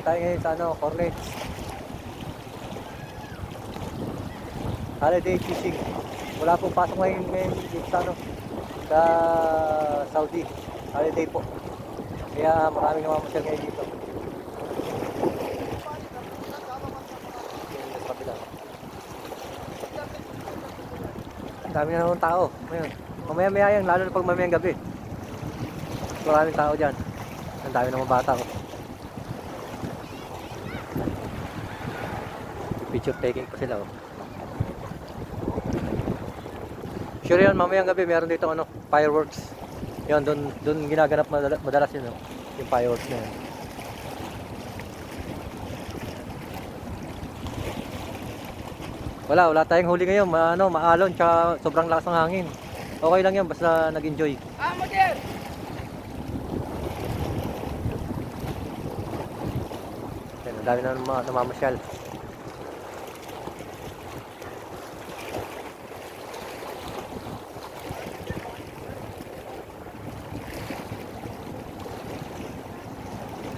tayo ngayon sa ano, Cornets. Holiday fishing. Wala pong pasok ngayon dito sa ano, sa Saudi. Holiday po. Kaya maraming namamasyal ngayon dito. Sa kabila. Ang dami na naman tao ngayon. Mamaya-maya yan, lalo na pag mamayang gabi. Maraming tao dyan. Ang dami naman bata ko. Picture taking pa sila, oh. Sure yan, mamayang gabi meron dito ano, fireworks. Yan, doon ginaganap madalas yun, oh. Yung fireworks na yan. Wala tayong huli ngayon, maalon, tsaka sobrang lakas ng hangin. Okay lang yan, basta nag-enjoy. Model! Yan, ang dami na namamasyal.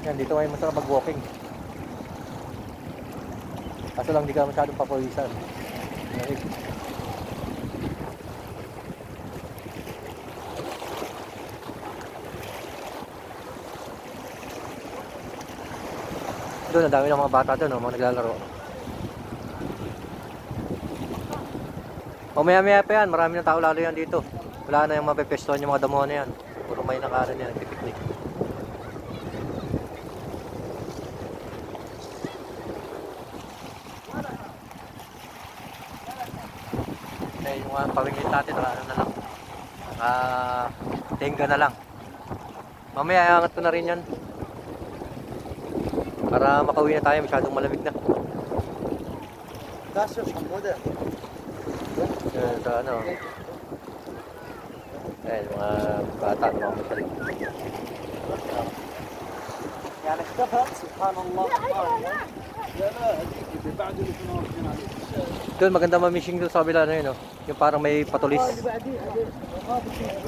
Yan, dito ngayon masarap mag-walking. Kaso lang di ka masyadong papawisan. Doon, ang dami ng mga bata doon, no? Mga naglalaro. Mamaya-maya pa yan, marami ng tao lalo yan dito. Wala na yung mapepestuhan yung mga damuhan na yan. Puro may nakaran yan, nagpipiknik. Eh, yung mga pamingin natin, ano na lang. Tenga na lang. Mamaya, angat ko na rin yan. Para makauwi na tayo, masyadong malamig na. That's just model. Yan, sa ano. Ayan, mga bata, mga masalig. يعني اختفت سبحان الله. لا هذيك بعد اللي كنا واقفين عليه. Doon, maganda mamishing doon sa kabila na yun, oh. Yung parang may patulis.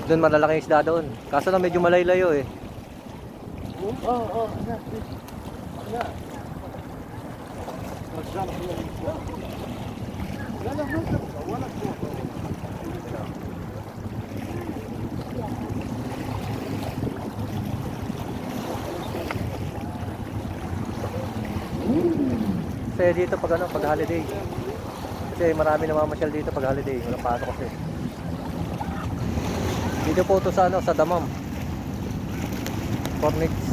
Doon, malalaki isda doon. Kaso lang medyo malaylayo eh. لا لا لا ما تبغى ولا تروح. Kasi dito pag ano, pag holiday. Kasi marami namamasyal dito pag holiday. Walang pasok kasi. Dito po ito sa ano, sa Damam. Cornets.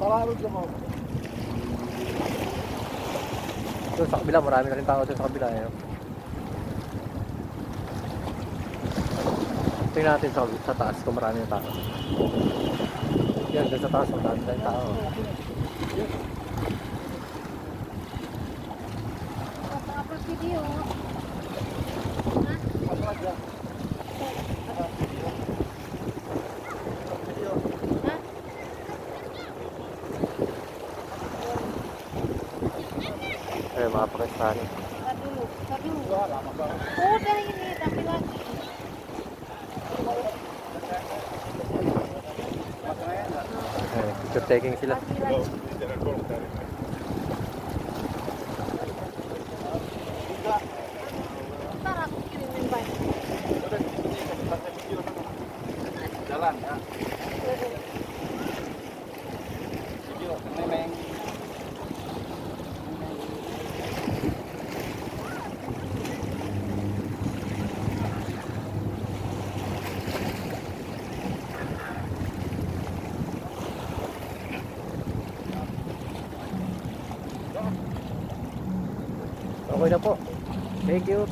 قرار الجمهور. Doon sa kabila, marami na rin tao doon sa kabila. Eh. Tingnan natin sa taas kung marami na tao. Yan, doon sa taas, marami na rin tao. Eh, mga Pakistani. Udah ini tapi lagi. Eh, picture taking sila. Ntar aku kirimin banyak. Jalan ya. Memang Okay na po. Thank you.